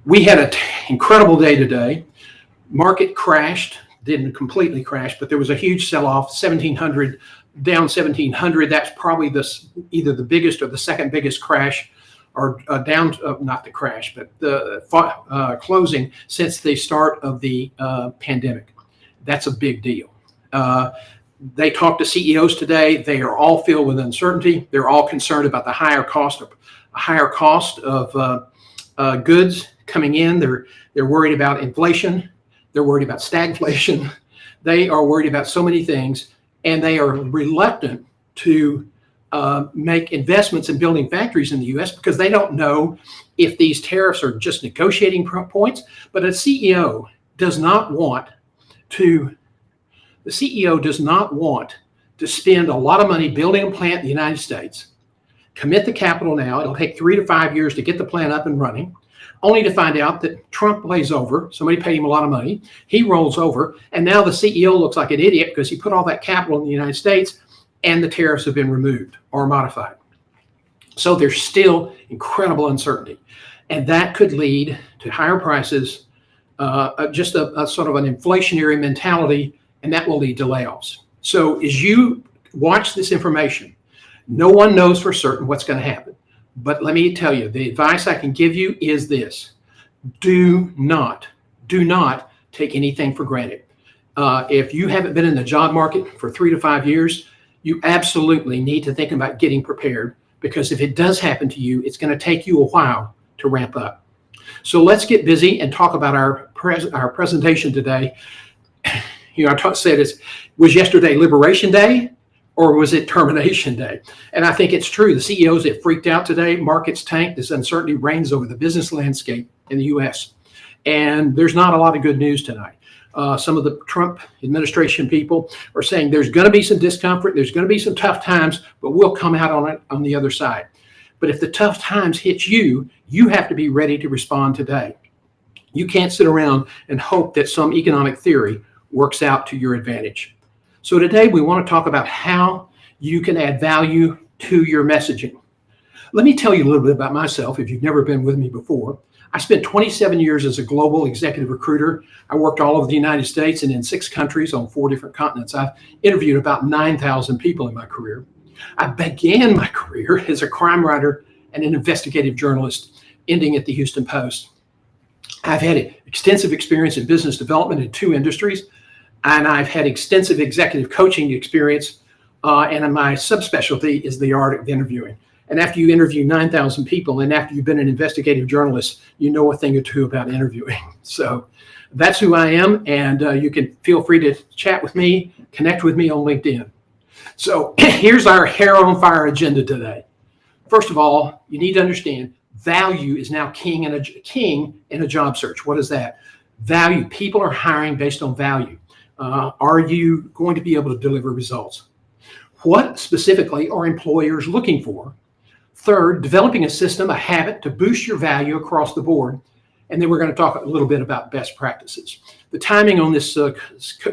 We had an incredible day today. Market crashed, didn't completely crash, but there was a huge sell-off, 1,700 down 1,700. That's probably either the biggest or the second biggest crash, or down, not the crash, but the closing since the start of the pandemic. That's a big deal. They talked to CEOs today. They are all filled with uncertainty. They're all concerned about the higher cost of goods coming in. They're worried about inflation. They're worried about stagflation. They are worried about so many things, and they are reluctant to make investments in building factories in the U.S. because they don't know if these tariffs are just negotiating points. But a CEO does not want to. The CEO does not want to spend a lot of money building a plant in the United States, commit the capital now. It'll take 3 to 5 years to get the plant up and running, only to find out that Trump plays over. Somebody paid him a lot of money. He rolls over, and now the CEO looks like an idiot because he put all that capital in the United States, and the tariffs have been removed or modified. So there's still incredible uncertainty, and that could lead to higher prices, just a sort of an inflationary mentality, and that will lead to layoffs. So as you watch this information, no one knows for certain what's going to happen. But let me tell you, the advice I can give you is this: do not take anything for granted. If you haven't been in the job market for 3 to 5 years, you absolutely need to think about getting prepared, because if it does happen to you, it's going to take you a while to ramp up. So let's get busy and talk about our presentation today. You know, I said was yesterday Liberation Day, or was it Termination Day? And I think it's true. The CEOs have freaked out today. Markets tanked. This uncertainty reigns over the business landscape in the U.S. And there's not a lot of good news tonight. Some of the Trump administration people are saying there's going to be some discomfort. There's going to be some tough times, but we'll come out on it on the other side. But if the tough times hit you, you have to be ready to respond today. You can't sit around and hope that some economic theory works out to your advantage. So today we want to talk about how you can add value to your messaging. Let me tell you a little bit about myself if you've never been with me before. I spent 27 years as a global executive recruiter. I worked all over the United States and in 6 countries on 4 different continents. I've interviewed about 9,000 people in my career. I began my career as a crime writer and an investigative journalist, ending at the Houston Post. I've had extensive experience in business development in 2 industries, and I've had extensive executive coaching experience, and my subspecialty is the art of interviewing. And after you interview 9,000 people, and after you've been an investigative journalist, you know a thing or two about interviewing. So that's who I am, and you can feel free to chat with me, connect with me on LinkedIn. So here's our hair on fire agenda today. First of all, you need to understand value is now king in a job search. What is that? Value. People are hiring based on value. Are you going to be able to deliver results? What specifically are employers looking for? Third, developing a system, a habit to boost your value across the board. And then we're going to talk a little bit about best practices. The timing on this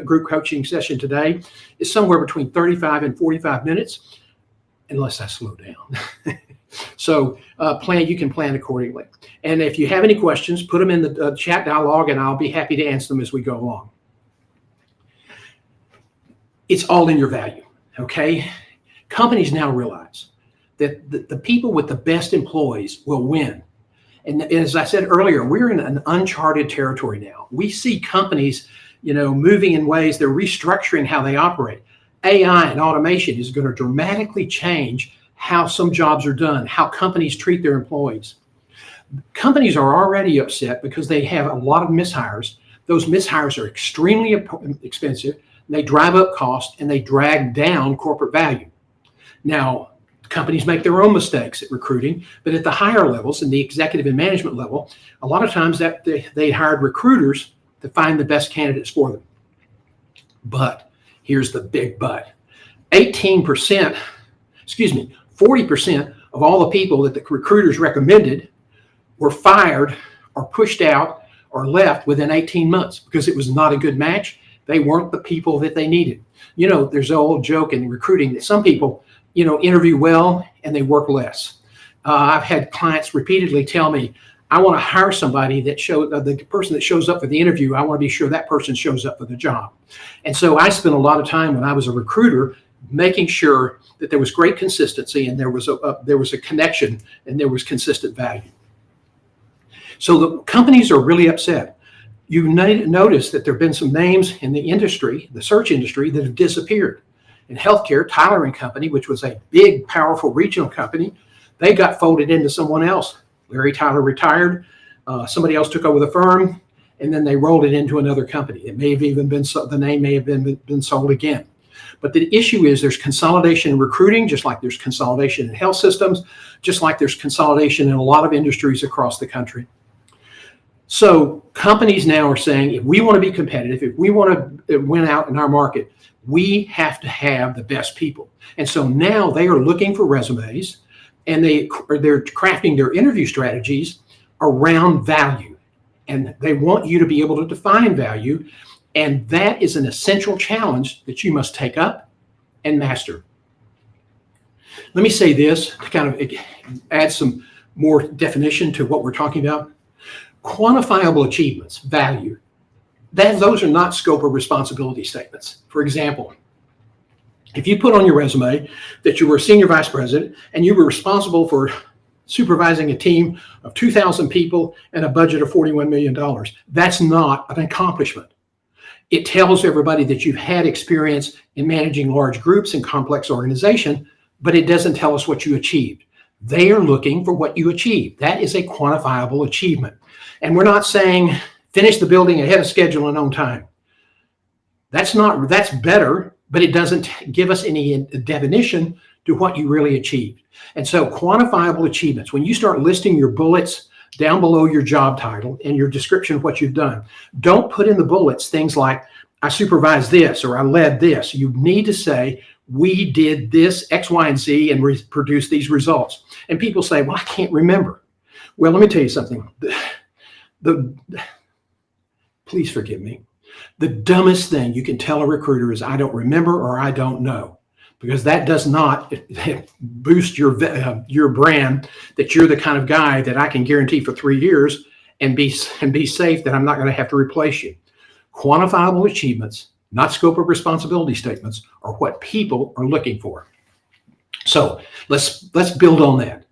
group coaching session today is somewhere between 35 and 45 minutes, unless I slow down. So you can plan accordingly. And if you have any questions, put them in the chat dialogue, and I'll be happy to answer them as we go along. It's all in your value, okay? Companies now realize that the people with the best employees will win. And as I said earlier, we're in an uncharted territory now. We see companies, moving in ways, they're restructuring how they operate. AI and automation is going to dramatically change how some jobs are done, how companies treat their employees. Companies are already upset because they have a lot of mishires. Those mishires are extremely expensive. They drive up costs, and they drag down corporate value. Now, companies make their own mistakes at recruiting, but at the higher levels, in the executive and management level, a lot of times that they hired recruiters to find the best candidates for them. But here's the big but. 40% of all the people that the recruiters recommended were fired or pushed out or left within 18 months because it was not a good match. They weren't the people that they needed. There's an old joke in recruiting that some people, interview well and they work less. I've had clients repeatedly tell me, I want to hire somebody that the person that shows up for the interview, I want to be sure that person shows up for the job. And so I spent a lot of time when I was a recruiter making sure that there was great consistency and there was a connection and there was consistent value. So the companies are really upset. You notice that there have been some names in the industry, the search industry, that have disappeared. In healthcare, Tyler and Company, which was a big, powerful regional company, they got folded into someone else. Larry Tyler retired, somebody else took over the firm, and then they rolled it into another company. It may have even been, the name may have been sold again. But the issue is there's consolidation in recruiting, just like there's consolidation in health systems, just like there's consolidation in a lot of industries across the country. So companies now are saying, if we want to be competitive, if we want to win out in our market, we have to have the best people. And so now they are looking for resumes, and they're crafting their interview strategies around value. And they want you to be able to define value. And that is an essential challenge that you must take up and master. Let me say this to kind of add some more definition to what we're talking about. Quantifiable achievements, value, those are not scope or responsibility statements. For example, if you put on your resume that you were a senior vice president and you were responsible for supervising a team of 2,000 people and a budget of $41 million, that's not an accomplishment. It tells everybody that you've had experience in managing large groups and complex organization, but it doesn't tell us what you achieved. They are looking for what you achieved. That is a quantifiable achievement. And we're not saying finish the building ahead of schedule and on time. That's better, but it doesn't give us any definition to what you really achieved. And so quantifiable achievements, when you start listing your bullets down below your job title and your description of what you've done, don't put in the bullets things like, I supervised this or I led this. You need to say, we did this, X, Y, and Z, and produced these results. And people say, well, I can't remember. Well, let me tell you something. Please forgive me. The dumbest thing you can tell a recruiter is I don't remember or I don't know, because that does not boost your brand that you're the kind of guy that I can guarantee for 3 years and be safe that I'm not going to have to replace you. Quantifiable achievements, not scope of responsibility statements, are what people are looking for. So let's build on that.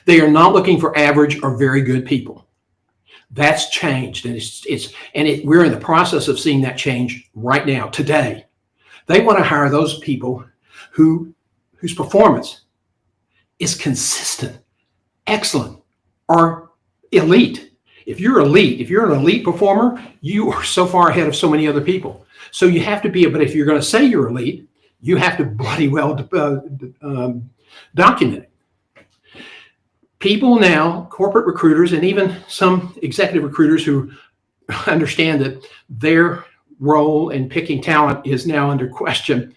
They are not looking for average or very good people. That's changed, and we're in the process of seeing that change right now, today. They want to hire those people whose performance is consistent, excellent, or elite. If you're elite, if you're an elite performer, you are so far ahead of so many other people. So you have to be, but if you're going to say you're elite, you have to bloody well document it. People now, corporate recruiters, and even some executive recruiters who understand that their role in picking talent is now under question,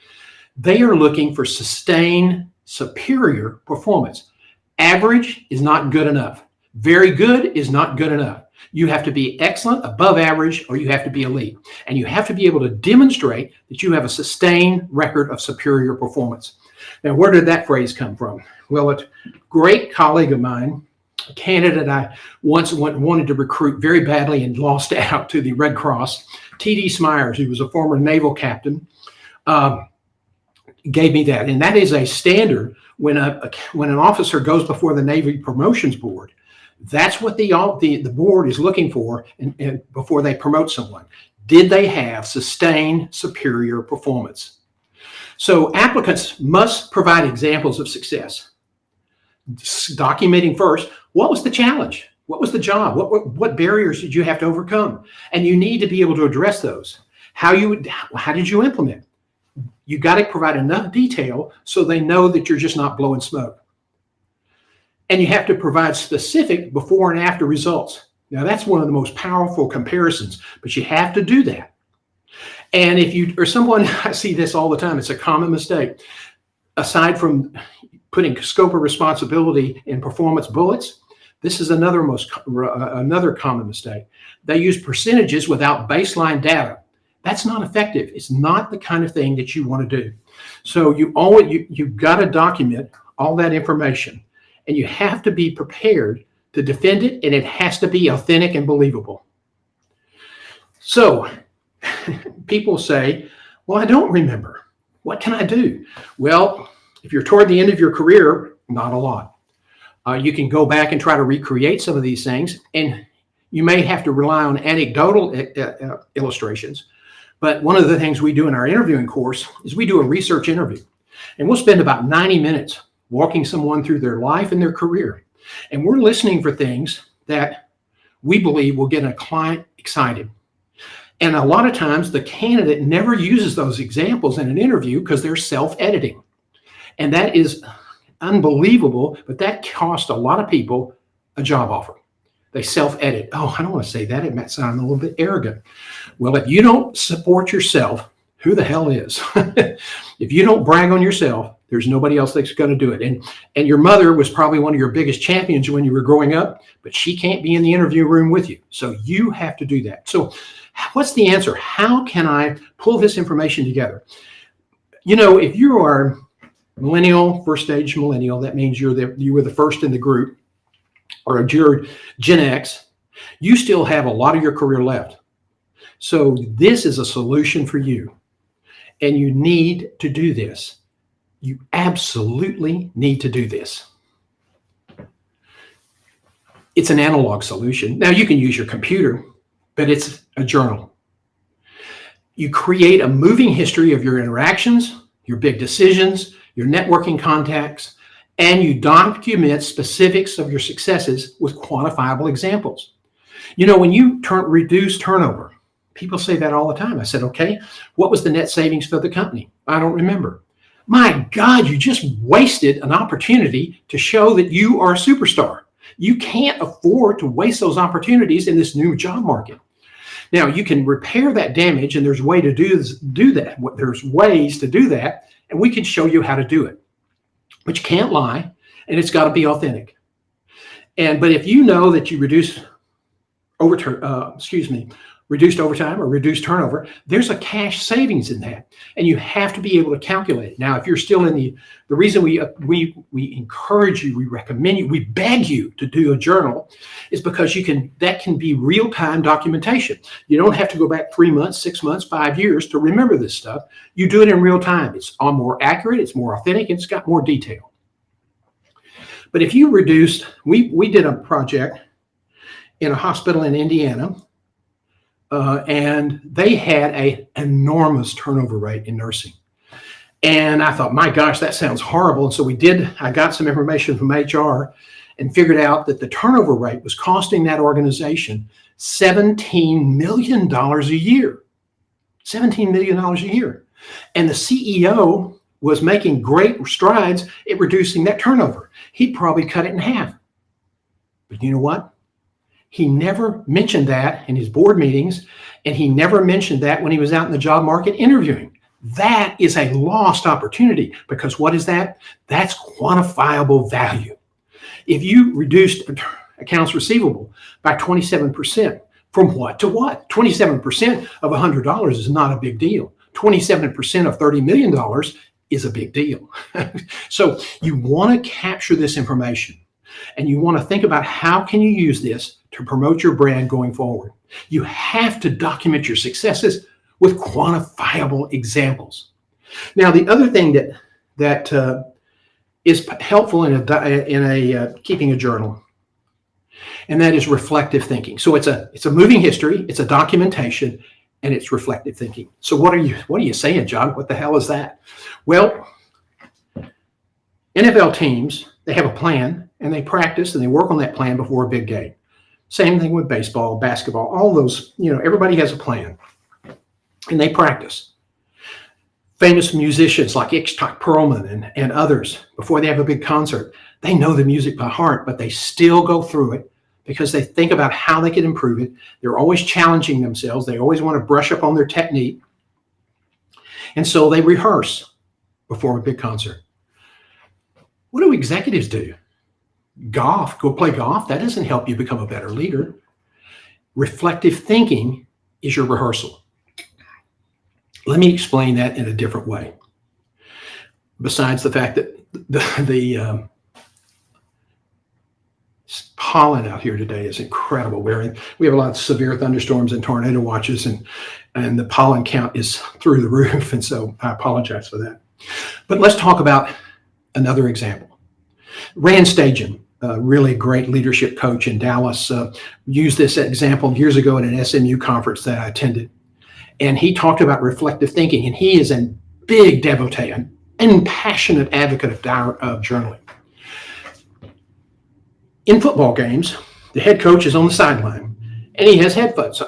they are looking for sustained, superior performance. Average is not good enough. Very good is not good enough. You have to be excellent, above average, or you have to be elite. And you have to be able to demonstrate that you have a sustained record of superior performance. Now, where did that phrase come from? Well, a great colleague of mine, a candidate I once wanted to recruit very badly and lost out to the Red Cross, T.D. Smyers, who was a former naval captain, gave me that. And that is a standard when an officer goes before the Navy Promotions Board. That's what the board is looking for and before they promote someone. Did they have sustained superior performance? So applicants must provide examples of success. Documenting first, what was the challenge? What was the job? What barriers did you have to overcome? And you need to be able to address those. How did you implement? You got to provide enough detail so they know that you're just not blowing smoke. And you have to provide specific before and after results. Now, that's one of the most powerful comparisons, but you have to do that. And if you or someone, I see this all the time, it's a common mistake. Aside from putting scope of responsibility in performance bullets, this is another common mistake. They use percentages without baseline data. That's not effective. It's not the kind of thing that you want to do. So you've got to document all that information, and you have to be prepared to defend it, and it has to be authentic and believable. So people say, well, I don't remember. What can I do? Well, if you're toward the end of your career, not a lot. You can go back and try to recreate some of these things, and you may have to rely on anecdotal illustrations. But one of the things we do in our interviewing course is we do a research interview, and we'll spend about 90 minutes walking someone through their life and their career. And we're listening for things that we believe will get a client excited. And a lot of times the candidate never uses those examples in an interview because they're self-editing. And that is unbelievable, but that costs a lot of people a job offer. They self-edit. Oh, I don't want to say that. It might sound a little bit arrogant. Well, if you don't support yourself, who the hell is? If you don't brag on yourself, there's nobody else that's going to do it. And your mother was probably one of your biggest champions when you were growing up, but she can't be in the interview room with you. So you have to do that. So what's the answer? How can I pull this information together? You know, if you are millennial, first stage millennial, that means you were the first in the group, or you're Gen X, you still have a lot of your career left. So this is a solution for you. And you need to do this. You absolutely need to do this. It's an analog solution. Now you can use your computer, but it's a journal. You create a moving history of your interactions, your big decisions, your networking contacts, and you document specifics of your successes with quantifiable examples. You know, when you reduce turnover, people say that all the time. I said, okay, what was the net savings for the company? I don't remember. My God, you just wasted an opportunity to show that you are a superstar. You can't afford to waste those opportunities in this new job market. Now, you can repair that damage, and there's a way to do that. There's ways to do that, and we can show you how to do it. But you can't lie, and it's got to be authentic. But if you know that you reduced overtime or reduced turnover, there's a cash savings in that, and you have to be able to calculate it. Now, if you're still in the reason we encourage you, we recommend you, we beg you to do a journal is because that can be real-time documentation. You don't have to go back 3 months, 6 months, 5 years to remember this stuff. You do it in real time. It's all more accurate, it's more authentic, and it's got more detail. But if you reduced, we did a project in a hospital in Indiana, and they had an enormous turnover rate in nursing. And I thought, my gosh, that sounds horrible. And so I got some information from HR and figured out that the turnover rate was costing that organization $17 million a year. $17 million a year. And the CEO was making great strides at reducing that turnover. He'd probably cut it in half. But you know what? He never mentioned that in his board meetings, and he never mentioned that when he was out in the job market interviewing. That is a lost opportunity, because what is that? That's quantifiable value. If you reduced accounts receivable by 27%, from what to what? 27% of $100 is not a big deal. 27% of $30 million is a big deal. So you want to capture this information, and you want to think about how can you use this to promote your brand going forward. You have to document your successes with quantifiable examples. Now, the other thing that is helpful in keeping a journal, and that is reflective thinking. So it's a moving history, it's a documentation, and it's reflective thinking. So what are you saying, John? What the hell is that? Well, NFL teams, they have a plan, and they practice and they work on that plan before a big game. Same thing with baseball, basketball, all those, everybody has a plan, and they practice. Famous musicians like Itzhak Perlman and others, before they have a big concert, they know the music by heart, but they still go through it because they think about how they can improve it. They're always challenging themselves. They always want to brush up on their technique. And so they rehearse before a big concert. What do executives do? Golf, go play golf. That doesn't help you become a better leader. Reflective thinking is your rehearsal. Let me explain that in a different way. Besides the fact that the pollen out here today is incredible. We have a lot of severe thunderstorms and tornado watches, and the pollen count is through the roof. And so I apologize for that. But let's talk about another example. Rand Stajan, a really great leadership coach in Dallas, used this example years ago at an SMU conference that I attended. And he talked about reflective thinking, and he is a big devotee, and passionate advocate of journaling. In football games, the head coach is on the sideline, and he has headphones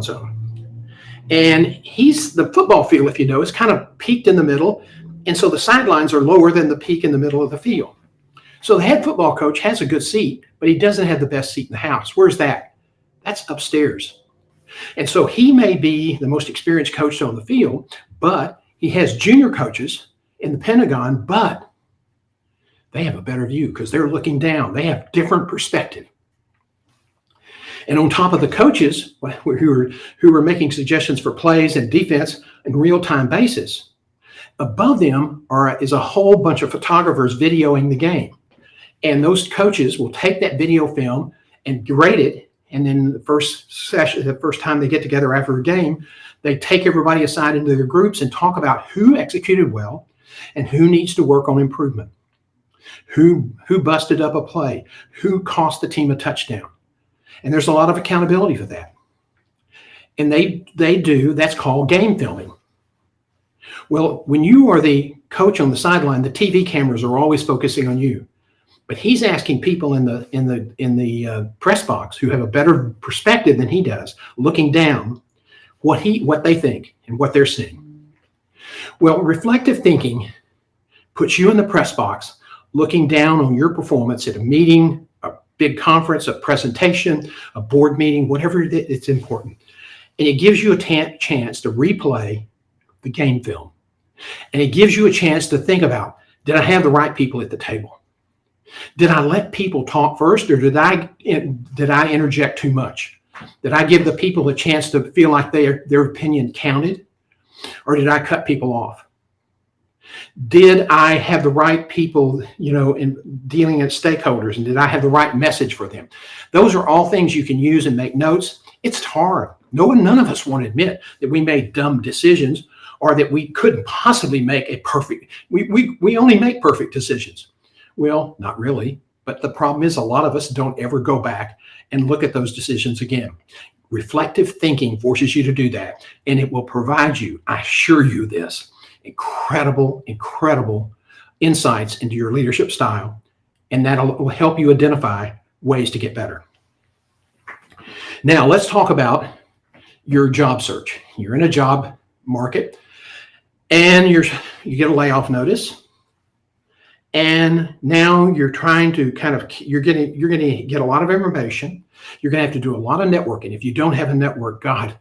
on. And the football field, if you know, is kind of peaked in the middle, and so the sidelines are lower than the peak in the middle of the field. So the head football coach has a good seat, but he doesn't have the best seat in the house. Where's that? That's upstairs. And so he may be the most experienced coach on the field, but he has junior coaches in the Pentagon, but they have a better view because they're looking down. They have different perspective. And on top of the coaches who are making suggestions for plays and defense in real-time basis, above them is a whole bunch of photographers videoing the game. And those coaches will take that video film and grade it. And then the first time they get together after a game, they take everybody aside into their groups and talk about who executed well and who needs to work on improvement, who busted up a play, who cost the team a touchdown. And there's a lot of accountability for that. And that's called game filming. Well, when you are the coach on the sideline, the TV cameras are always focusing on you. But he's asking people in the press box who have a better perspective than he does, looking down, what they think and what they're seeing. Well, reflective thinking puts you in the press box, looking down on your performance at a meeting, a big conference, a presentation, a board meeting, whatever it's important, and it gives you a chance to replay the game film, and it gives you a chance to think about: did I have the right people at the table? Did I let people talk first, or did I interject too much? Did I give the people a chance to feel like their opinion counted, or did I cut people off? Did I have the right people, in dealing with stakeholders, and did I have the right message for them? Those are all things you can use and make notes. It's hard. None of us want to admit that we made dumb decisions or that we couldn't possibly make a perfect. We only make perfect decisions. Well, not really, but the problem is a lot of us don't ever go back and look at those decisions again. Reflective thinking forces you to do that, and it will provide you, I assure you this, incredible insights into your leadership style, and that will help you identify ways to get better. Now, let's talk about your job search. You're in a job market, and you get a layoff notice. And now you're trying to you're going to get a lot of information. You're going to have to do a lot of networking. If you don't have a network, God,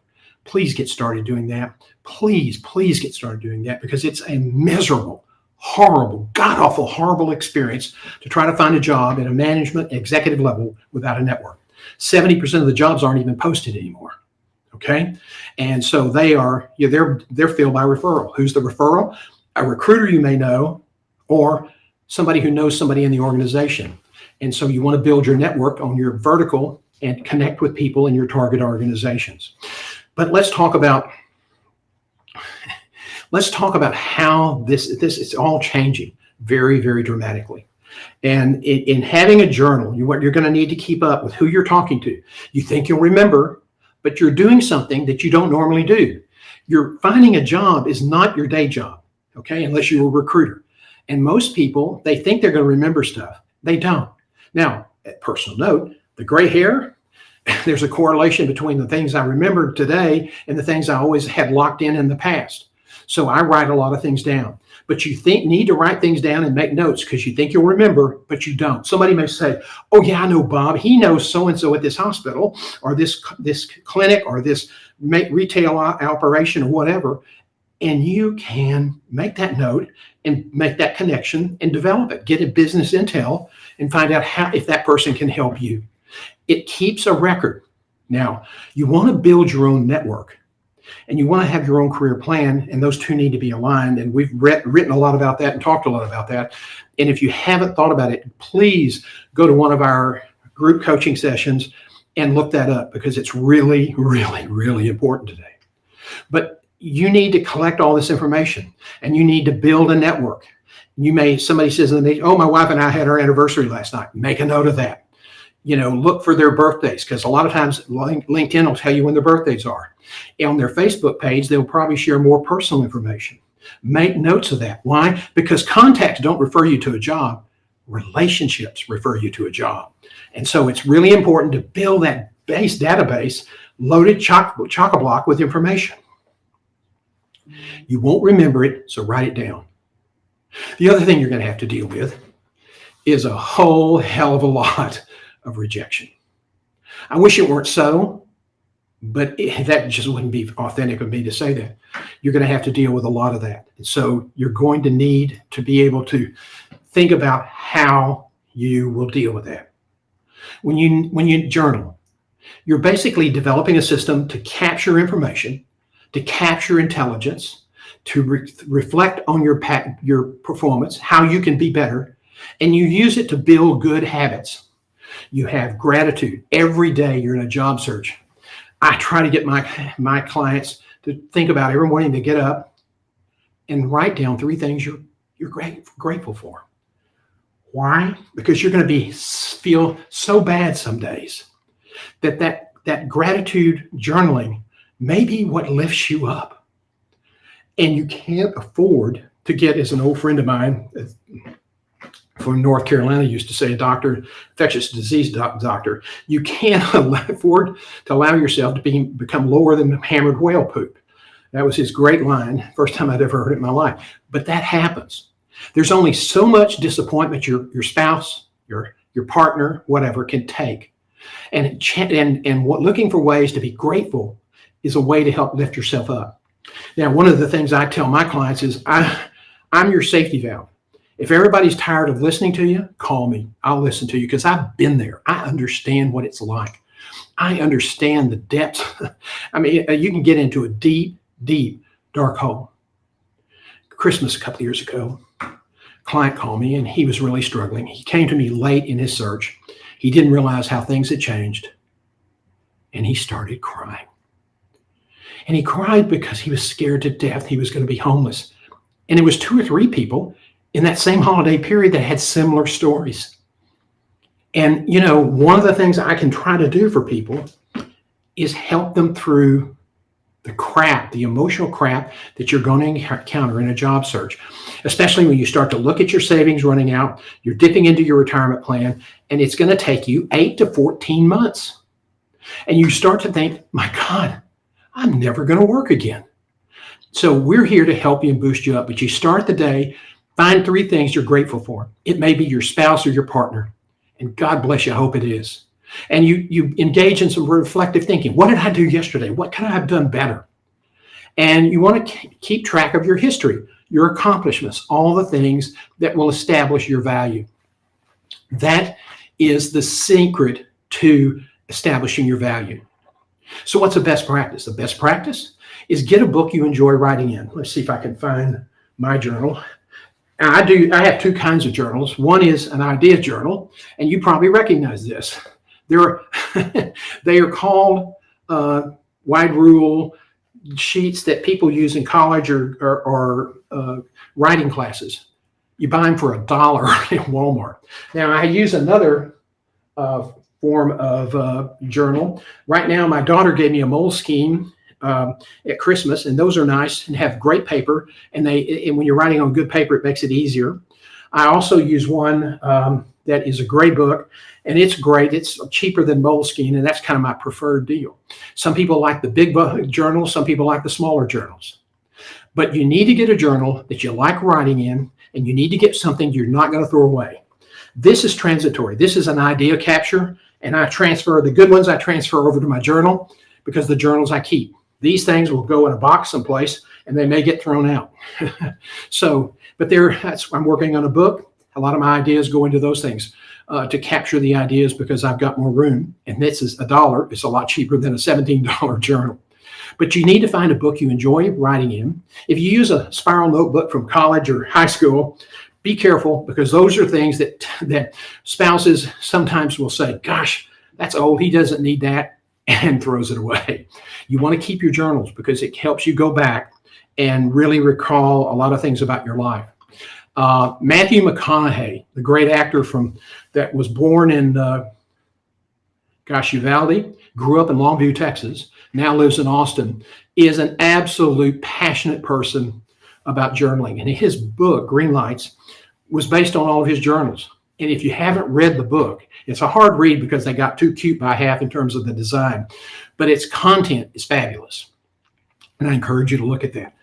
please get started doing that. Please get started doing that, because it's a miserable, horrible, god-awful, horrible experience to try to find a job at a management executive level without a network. 70% of the jobs aren't even posted anymore. Okay. And so they're filled by referral. Who's the referral? A recruiter you may know, or somebody who knows somebody in the organization. And so you want to build your network on your vertical and connect with people in your target organizations. But let's talk about how this is all changing very, very dramatically. And in having a journal, you're going to need to keep up with who you're talking to. You think you'll remember, but you're doing something that you don't normally do. You're finding a job is not your day job, okay, unless you're a recruiter. And most people, they think they're going to remember stuff. They don't. Now, at personal note, the gray hair, there's a correlation between the things I remember today and the things I always had locked in the past. So I write a lot of things down. But you need to write things down and make notes because you think you'll remember, but you don't. Somebody may say, oh, yeah, I know Bob. He knows so-and-so at this hospital or this clinic or this retail operation or whatever. And you can make that note and make that connection and develop it. Get a business intel and find out if that person can help you. It keeps a record. Now, you want to build your own network and you want to have your own career plan, and those two need to be aligned. And we've written a lot about that and talked a lot about that. And if you haven't thought about it, please go to one of our group coaching sessions and look that up, because it's really, really, really important today. But you need to collect all this information, and you need to build a network. Somebody says to me, oh, my wife and I had our anniversary last night. Make a note of that. Look for their birthdays, because a lot of times LinkedIn will tell you when their birthdays are. And on their Facebook page, they'll probably share more personal information. Make notes of that. Why? Because contacts don't refer you to a job. Relationships refer you to a job. And so it's really important to build that base database loaded chock-a-block with information. You won't remember it, so write it down. The other thing you're going to have to deal with is a whole hell of a lot of rejection. I wish it weren't so, but that just wouldn't be authentic of me to say that. You're going to have to deal with a lot of that. And so you're going to need to be able to think about how you will deal with that. When you journal, you're basically developing a system to capture information, to capture intelligence, to reflect on your performance, how you can be better, and you use it to build good habits. You have gratitude. Every day you're in a job search. I try to get my clients to think about every morning they get up and write down 3 things you're grateful for. Why? Because you're going to feel so bad some days that gratitude journaling may be what lifts you up. And you can't afford to get, as an old friend of mine from North Carolina used to say, a doctor, infectious disease doctor, you can't afford to allow yourself to become lower than hammered whale poop. That was his great line, first time I'd ever heard it in my life. But that happens. There's only so much disappointment your spouse, your partner, whatever, can take. And looking for ways to be grateful is a way to help lift yourself up. Now, one of the things I tell my clients is I'm your safety valve. If everybody's tired of listening to you, call me. I'll listen to you, because I've been there. I understand what it's like. I understand the depths. I mean, you can get into a deep, deep, dark hole. Christmas a couple of years ago, a client called me, and he was really struggling. He came to me late in his search. He didn't realize how things had changed, and he started crying. And he cried because he was scared to death he was going to be homeless. And it was 2 or 3 people in that same holiday period that had similar stories. And, one of the things I can try to do for people is help them through the emotional crap that you're going to encounter in a job search, especially when you start to look at your savings running out, you're dipping into your retirement plan, and it's going to take you 8 to 14 months. And you start to think, my God, I'm never going to work again. So we're here to help you and boost you up. But you start the day, find 3 things you're grateful for. It may be your spouse or your partner. And God bless you, I hope it is. And you engage in some reflective thinking. What did I do yesterday? What could I have done better? And you want to keep track of your history, your accomplishments, all the things that will establish your value. That is the secret to establishing your value. So what's the best practice? The best practice is get a book you enjoy writing in. Let's see if I can find my journal. I have 2 kinds of journals. One is an idea journal, and you probably recognize this. They are called wide rule sheets that people use in college or writing classes. You buy them for $1 in Walmart. Now, I use another form of journal. Right now, my daughter gave me a Moleskine at Christmas, and those are nice and have great paper. And when you're writing on good paper, it makes it easier. I also use one that is a gray book, and it's great. It's cheaper than Moleskine, and that's kind of my preferred deal. Some people like the big journals. Some people like the smaller journals. But you need to get a journal that you like writing in, and you need to get something you're not going to throw away. This is transitory. This is an idea capture, and the good ones I transfer over to my journal, because the journals I keep. These things will go in a box someplace, and they may get thrown out. I'm working on a book. A lot of my ideas go into those things to capture the ideas, because I've got more room. And this is $1. It's a lot cheaper than a $17 journal. But you need to find a book you enjoy writing in. If you use a spiral notebook from college or high school, be careful, because those are things that spouses sometimes will say, gosh, that's old, he doesn't need that, and throws it away. You want to keep your journals because it helps you go back and really recall a lot of things about your life. Matthew McConaughey, the great actor that was born in Uvalde, grew up in Longview, Texas, now lives in Austin, is an absolute passionate person about journaling. And his book, Green Lights, was based on all of his journals. And if you haven't read the book, it's a hard read because they got too cute by half in terms of the design, but its content is fabulous. And I encourage you to look at that.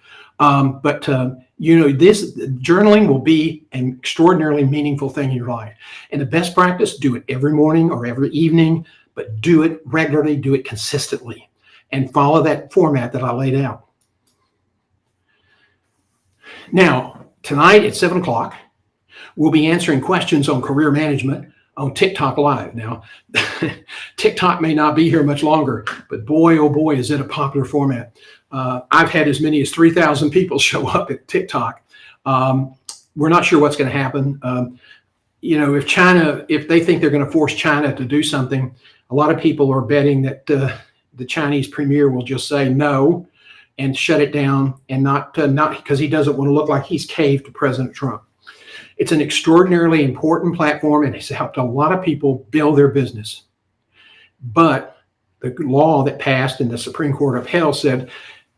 This journaling will be an extraordinarily meaningful thing in your life. And the best practice, do it every morning or every evening, but do it regularly, do it consistently, and follow that format that I laid out. Now, tonight at 7 o'clock, we'll be answering questions on career management on TikTok Live. Now, TikTok may not be here much longer, but boy, oh boy, is it a popular format. I've had as many as 3,000 people show up at TikTok. We're not sure what's going to happen. If they think they're going to force China to do something, a lot of people are betting that the Chinese premier will just say no and shut it down, and not because he doesn't want to look like he's caved to President Trump. It's an extraordinarily important platform, and it's helped a lot of people build their business. But the law that passed and the Supreme Court upheld said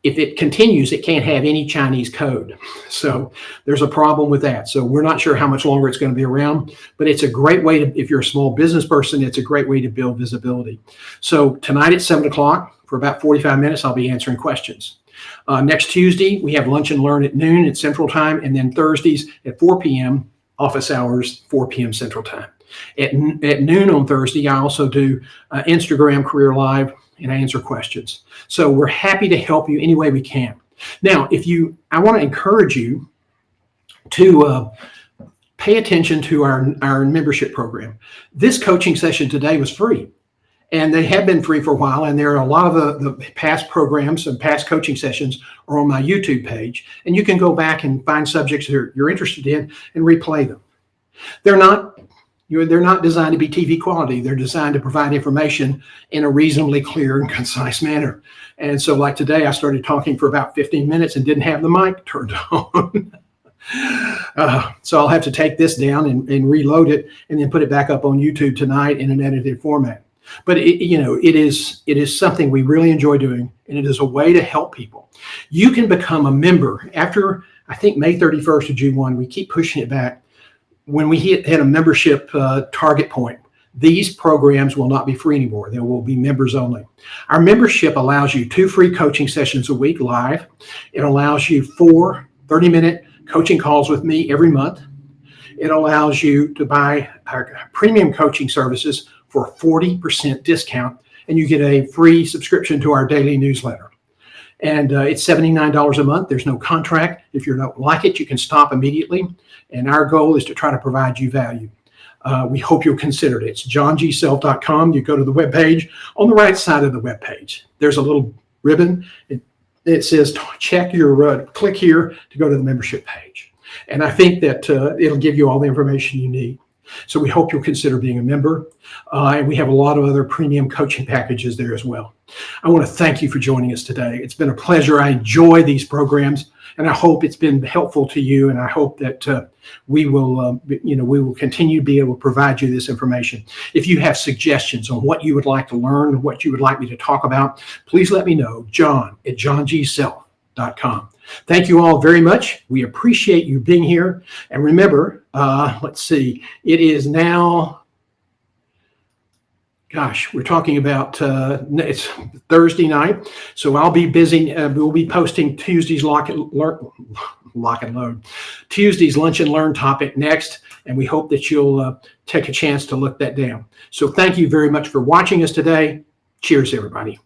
if it continues, it can't have any Chinese code. So there's a problem with that. So we're not sure how much longer it's going to be around, but it's a great way to, if you're a small business person, it's a great way to build visibility. So tonight at 7 o'clock, for about 45 minutes, I'll be answering questions. Next Tuesday, we have Lunch and Learn at noon at Central Time, and then Thursdays at 4 p.m., office hours, 4 p.m. Central Time. At noon on Thursday, I also do Instagram Career Live, and I answer questions. So we're happy to help you any way we can. Now, I want to encourage you to pay attention to our membership program. This coaching session today was free, and they have been free for a while, and there are a lot of the past programs and past coaching sessions are on my YouTube page, and you can go back and find subjects that you're interested in and replay them. They're not designed to be TV quality. They're designed to provide information in a reasonably clear and concise manner. And so like today, I started talking for about 15 minutes and didn't have the mic turned on. So I'll have to take this down and reload it and then put it back up on YouTube tonight in an edited format. But it is something we really enjoy doing, and it is a way to help people. You can become a member after, I think, May 31st or June 1. We keep pushing it back. When we hit a membership target point, these programs will not be free anymore. They will be members only. Our membership allows you 2 free coaching sessions a week live. It allows you 4 30-minute coaching calls with me every month. It allows you to buy our premium coaching services for a 40% discount, and you get a free subscription to our daily newsletter. And it's $79 a month. There's no contract. If you don't like it, you can stop immediately. And our goal is to try to provide you value. We hope you'll consider it. It's johngself.com. You go to the webpage. On the right side of the webpage, there's a little ribbon. It says check your, click here to go to the membership page. And I think that it'll give you all the information you need. So we hope you'll consider being a member. And we have a lot of other premium coaching packages there as well. I want to thank you for joining us today. It's been a pleasure. I enjoy these programs, and I hope it's been helpful to you. And I hope that we will continue to be able to provide you this information. If you have suggestions on what you would like to learn, what you would like me to talk about, please let me know. John@johngself.com. Thank you all very much. We appreciate you being here. And remember, let's see, it is now, we're talking about, it's Thursday night. So I'll be busy. We'll be posting Tuesday's Lock and Load, Tuesday's Lunch and Learn topic next. And we hope that you'll take a chance to look that down. So thank you very much for watching us today. Cheers, everybody.